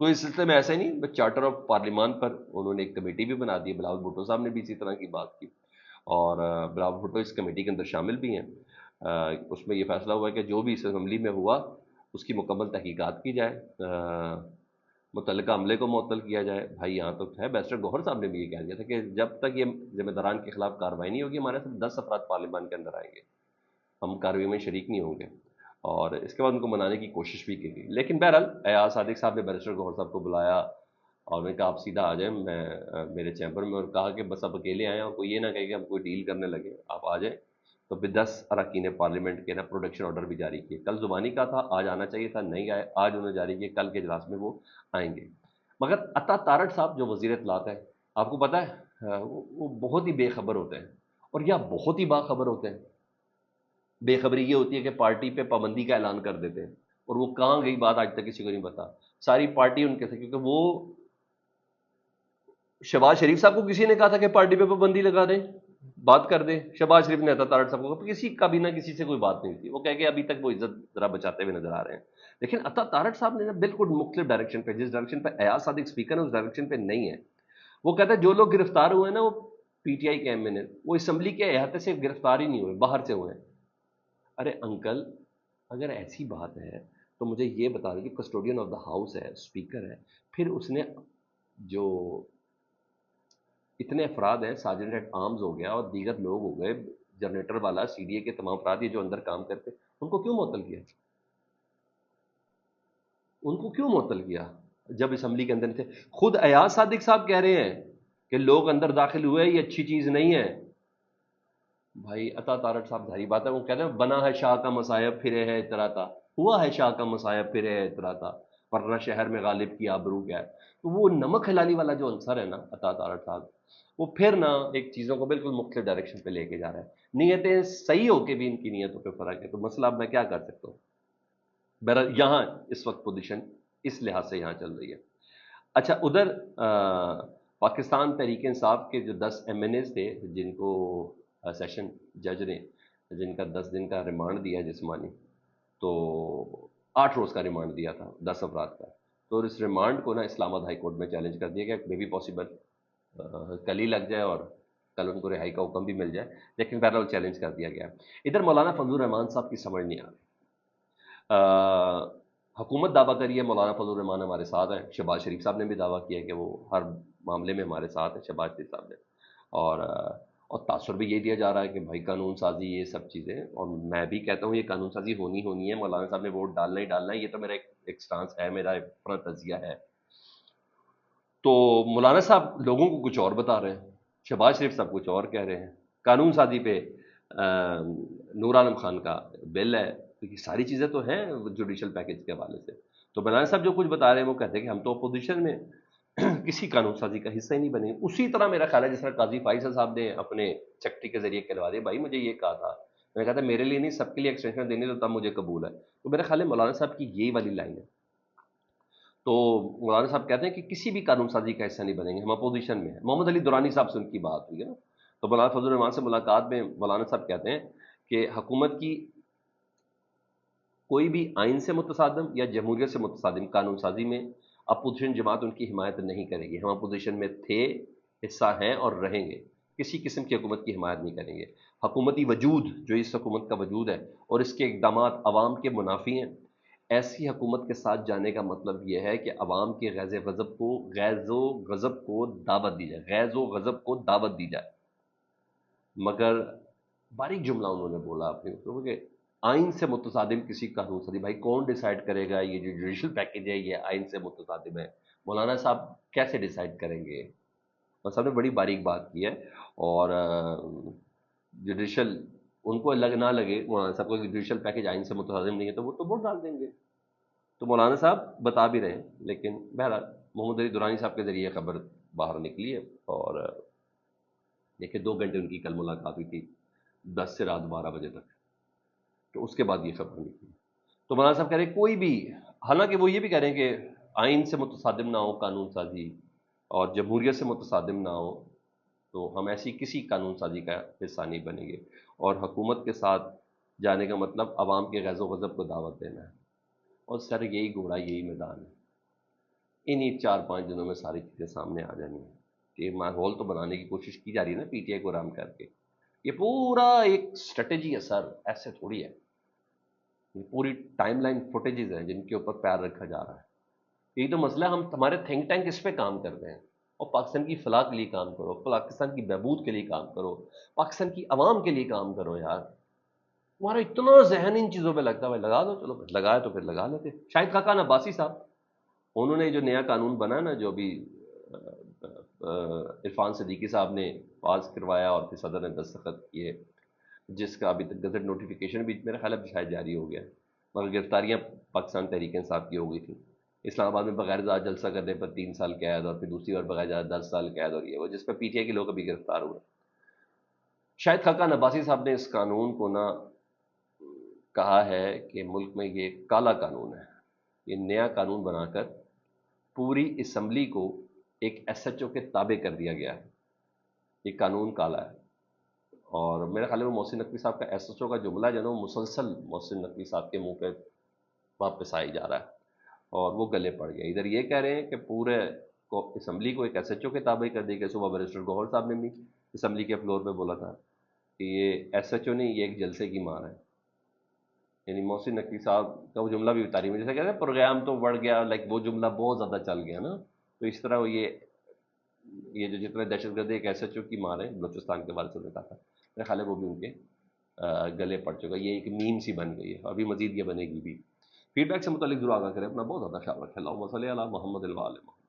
تو اس سلسلے میں ایسا ہی نہیں، چارٹر آف پارلیمان پر انہوں نے ایک کمیٹی بھی بنا دی، بلاول بھٹو صاحب نے بھی اسی طرح کی بات کی، اور بلاول بھٹو اس کمیٹی کے اندر شامل بھی ہیں۔ اس میں یہ فیصلہ ہوا ہے کہ جو بھی اس اسمبلی میں ہوا اس کی مکمل تحقیقات کی جائے، متعلقہ عملے کو معطل کیا جائے۔ بھائی یہاں تو ہے، بیرسٹر گوہر صاحب نے بھی یہ کہہ دیا تھا کہ جب تک یہ ذمہ داران کے خلاف کارروائی نہیں ہوگی ہمارے صرف 10 افراد پارلیمان کے اندر آئیں گے، ہم کارروائی میں شریک نہیں ہوں گے۔ اور اس کے بعد ان کو منانے کی کوشش بھی کی گئی، لیکن بہرحال ایاز صادق صاحب نے بیرسٹر گوہر صاحب کو بلایا اور میں نے کہا آپ سیدھا آ جائیں میرے چیمبر میں، اور کہا کہ بس آپ اکیلے آئیں اور کوئی یہ نہ کہے کہ ہم کوئی ڈیل کرنے لگے، آپ آ جائیں۔ تو پھر 10 اراکین پارلیمنٹ کے نا پروڈکشن آرڈر بھی جاری کیے، کل زبانی کا تھا، آج آنا چاہیے تھا، نہیں آئے، آج انہوں نے جاری کیے، کل کے اجلاس میں وہ آئیں گے۔ مگر عطا تارڑ صاحب جو وزیر اطلاعات ہیں، آپ کو پتہ ہے وہ بہت ہی بے خبر ہوتے ہیں، اور یا بہت ہی باخبر ہوتے ہیں۔ بے خبری یہ ہوتی ہے کہ پارٹی پہ پابندی کا اعلان کر دیتے ہیں، اور وہ کہاں گئی بات آج تک کسی کو نہیں پتا، ساری پارٹی ان کے تھے، کیونکہ وہ شہباز شریف صاحب کو کسی نے کہا تھا کہ پارٹی پہ پابندی لگا دیں، بات کر دیں، شہباز شریف نے عطا تارڑ صاحب کو، کسی کا بھی نہ کسی سے کوئی بات نہیں تھی، وہ کہہ کے ابھی تک وہ عزت ذرا بچاتے ہوئے نظر آ رہے ہیں۔ لیکن عطا تارڑ صاحب نے نا بالکل مختلف ڈائریکشن پہ، جس ڈائریکشن پہ ایاز صادق اسپیکر ہے اس ڈائریکشن پہ نہیں ہے۔ وہ کہتا ہے جو لوگ گرفتار ہوئے ہیں نا وہ پی ٹی آئی کے ایم این اے، وہ اسمبلی کے احاطے سے گرفتار ہی نہیں ہوئے، باہر سے ہوئے ہیں۔ ارے انکل، اگر ایسی بات ہے تو مجھے یہ بتا دیں کہ کسٹوڈین آف دا ہاؤس ہے، اسپیکر ہے، پھر اس نے جو اتنے افراد ہیں، سارجنٹ ایٹ آرمز ہو گیا اور دیگر لوگ ہو گئے، جنریٹر والا، سی ڈی اے کے تمام افراد یہ جو اندر کام کرتے، ان کو کیوں معطل کیا؟ ان کو کیوں معطل کیا جب اسمبلی کے اندر تھے؟ خود ایاز صادق صاحب کہہ رہے ہیں کہ لوگ اندر داخل ہوئے، یہ اچھی چیز نہیں ہے۔ بھائی عطا تارڑ صاحب ظاہری بات ہے، وہ کہتے ہیں بنا ہے شاہ کا مصائب پھرے ہے اتراتا، ہوا ہے شاہ کا مصائب پھرے ہے اتراتا، ورنہ شہر میں غالب کی آبرو کیا ہے۔ تو وہ نمک ہلالی والا جو عنصر ہے نا عطا تارڑ صاحب، وہ پھر نا ایک چیزوں کو بالکل مختلف ڈائریکشن پہ لے کے جا رہا ہے، نیتیں صحیح ہو کے بھی ان کی نیتوں پہ فرق ہے، تو مسئلہ اب میں کیا کر سکتا ہوں؟ بہرحال یہاں اس وقت پوزیشن اس لحاظ سے یہاں چل رہی ہے۔ اچھا ادھر پاکستان تحریک انصاف کے جو 10 ایم این ایز تھے جن کو سیشن جج نے جن کا 10 دن کا ریمانڈ دیا جسمانی، تو 8 روز کا ریمانڈ دیا تھا 10 افراد کا، تو اس ریمانڈ کو نا اسلام آباد ہائی کورٹ میں چیلنج کر دیا گیا، مے بی پاسبل کل ہی لگ جائے اور کل ان کو رہائی کا حکم بھی مل جائے، لیکن بہرحال چیلنج کر دیا گیا۔ ادھر مولانا فضل الرحمان صاحب کی سمجھ نہیں آ رہی، حکومت دعویٰ کری ہے مولانا فضل الرحمان ہمارے ساتھ ہیں، شہباز شریف صاحب نے بھی دعویٰ کیا ہے کہ وہ ہر معاملے میں ہمارے ساتھ ہیں، شہباز شریف صاحب نے، اور تاثر بھی یہ دیا جا رہا ہے کہ بھائی قانون سازی یہ سب چیزیں، اور میں بھی کہتا ہوں یہ قانون سازی ہونی ہے، مولانا صاحب نے ووٹ ڈالنا ہی ڈالنا ہے، یہ تو میرا ایک سٹانس ہے، میرا ایک اپنا تجزیہ ہے۔ تو مولانا صاحب لوگوں کو کچھ اور بتا رہے ہیں، شہباز شریف صاحب کچھ اور کہہ رہے ہیں، قانون سازی پہ نور عالم خان کا بل ہے، تو یہ ساری چیزیں تو ہیں جوڈیشل پیکج کے حوالے سے۔ تو مولانا صاحب جو کچھ بتا رہے ہیں وہ کہتے ہیں کہ ہم تو اپوزیشن میں کسی قانون سازی کا حصہ ہی نہیں بنے، اسی طرح میرا خیال ہے جس طرح قاضی فائصل صاحب نے اپنے سیکرٹری کے ذریعے کہلوا دیا، بھائی مجھے یہ کہا تھا، میں نے کہا تھا میرے لیے نہیں سب کے لیے ایکسٹینشن دینی تو تب مجھے قبول ہے، تو میرا خیال ہے مولانا صاحب کی یہی والی لائن ہے۔ تو مولانا صاحب کہتے ہیں کہ کسی بھی قانون سازی کا حصہ نہیں بنیں گے، ہم اپوزیشن میں ہیں۔ محمد علی دورانی صاحب سے ان کی بات ہوئی ہے نا، تو مولانا فضل الرحمان سے ملاقات میں مولانا صاحب کہتے ہیں کہ حکومت کی کوئی بھی آئین سے متصادم یا جمہوریت سے متصادم قانون سازی میں اپوزیشن جماعت ان کی حمایت نہیں کرے گی، ہم اپوزیشن میں تھے، حصہ ہیں اور رہیں گے، کسی قسم کی حکومت کی حمایت نہیں کریں گے۔ حکومتی وجود جو اس حکومت کا وجود ہے اور اس کے اقدامات عوام کے منافی ہیں، ایسی حکومت کے ساتھ جانے کا مطلب یہ ہے کہ عوام کے غیظ و غضب کو دعوت دی جائے، غیظ و غضب کو دعوت دی جائے۔ مگر باریک جملہ انہوں نے بولا اپنے اوپر کہ آئین سے متصادم کسی قانون سازی، بھائی کون ڈیسائیڈ کرے گا یہ جو جوڈیشل پیکج ہے یہ آئین سے متصادم ہے؟ مولانا صاحب کیسے ڈیسائیڈ کریں گے؟ مولانا صاحب نے بڑی باریک بات کی ہے، اور جوڈیشل ان کو نہ لگے مولانا صاحب کو کہ جوڈیشل پیکج آئین سے متصادم نہیں ہے تو وہ تو ووٹ ڈال دیں گے، تو مولانا صاحب بتا بھی رہے ہیں، لیکن بہرحال محمد علی دورانی صاحب کے ذریعے خبر باہر نکلی ہے، اور دیکھیں 2 گھنٹے ان کی کل ملاقات ہوئی تھی 10 سے رات 12 بجے تک، تو اس کے بعد یہ خبر نکلی۔ تو مولانا صاحب کہہ رہے ہیں کوئی بھی، حالانکہ وہ یہ بھی کہہ رہے ہیں کہ آئین سے متصادم نہ ہو قانون سازی اور جمہوریت سے متصادم نہ ہو تو ہم ایسی کسی قانون سازی کا حصہ نہیں بنیں گے، اور حکومت کے ساتھ جانے کا مطلب عوام کے غیظ و غضب کو دعوت دینا ہے، اور سر یہی گھوڑا یہی میدان ہے۔ انہی 4-5 دنوں میں ساری چیزیں سامنے آ جانی ہیں کہ ماحول تو بنانے کی کوشش کی جا رہی ہے نا پی ٹی آئی کو رام کر کے. یہ پورا ایک اسٹریٹجی ہے سر، ایسے تھوڑی ہے. یہ پوری ٹائم لائن فوٹیجز ہیں جن کے اوپر پیر رکھا جا رہا ہے. یہی تو مسئلہ، ہم ہمارے تھنک ٹینک اس پہ کام کر رہے ہیں. اور پاکستان کی فلاح کے لیے کام کرو، پاکستان کی بہبود کے لیے کام کرو، پاکستان کی عوام کے لیے کام کرو یار. تمہارا اتنا ذہن ان چیزوں پہ لگتا ہے، لگا دو، چلو لگایا تو پھر لگا لیتے. شاہد خاقان عباسی صاحب، انہوں نے جو نیا قانون بنا نا، جو ابھی عرفان صدیقی صاحب نے پاس کروایا اور پھر صدر نے دستخط کیے، جس کا ابھی تک گزٹ نوٹیفیکیشن بھی میرا خیال ہے شاید جاری ہو گیا، مگر گرفتاریاں پاکستان تحریک انصاف کی ہو گئی تھیں. اسلام آباد میں بغیر ذات جلسہ کرنے پر 3 سال قید، اور پھر دوسری بار بغیر ذات 10 سال قید، اور یہ وہ جس پہ پی ٹی آئی کے لوگ ابھی گرفتار ہوئے. شاہد خاقان عباسی صاحب نے اس قانون کو نا کہا ہے کہ ملک میں یہ کالا قانون ہے. یہ نیا قانون بنا کر پوری اسمبلی کو ایک ایس ایچ او کے تابع کر دیا گیا ہے. یہ قانون کالا ہے. اور میرا خیال ہے وہ محسن نقوی صاحب کا ایس ایچ او کا جملہ جو ہے نا، وہ مسلسل محسن نقوی صاحب کے منہ پہ واپس آئی جا رہا ہے اور وہ گلے پڑ گیا. ادھر یہ کہہ رہے ہیں کہ پورے کو اسمبلی کو ایک ایس ایچ او کے تابع کر دی گئی. صبح بیرسٹر گوہر صاحب نے بھی اسمبلی کے فلور پہ بولا تھا کہ یہ ایس ایچ او نہیں، یہ ایک جلسے کی مار ہے. یعنی محسن نقوی صاحب کا وہ جملہ بھی اتاری میں، جیسے کہتے ہیں پروگرام تو بڑھ گیا، لائک وہ جملہ بہت زیادہ چل گیا نا. تو اس طرح وہ یہ جو جتنے دہشت گرد ایک ایس ایچ او کی مار ہے بلوچستان کے بارے سے کہا تھا، میرا خیال ہے وہ بھی ان کے گلے پڑ چکا. یہ ایک میم سی بن گئی ہے، ابھی مزید یہ بنے گی بھی. فیڈ بیک سے متعلق ضرور آگاہ کریں. اپنا بہت زیادہ خیال رکھیں. اللہم صلی علی محمد وعلی محمد.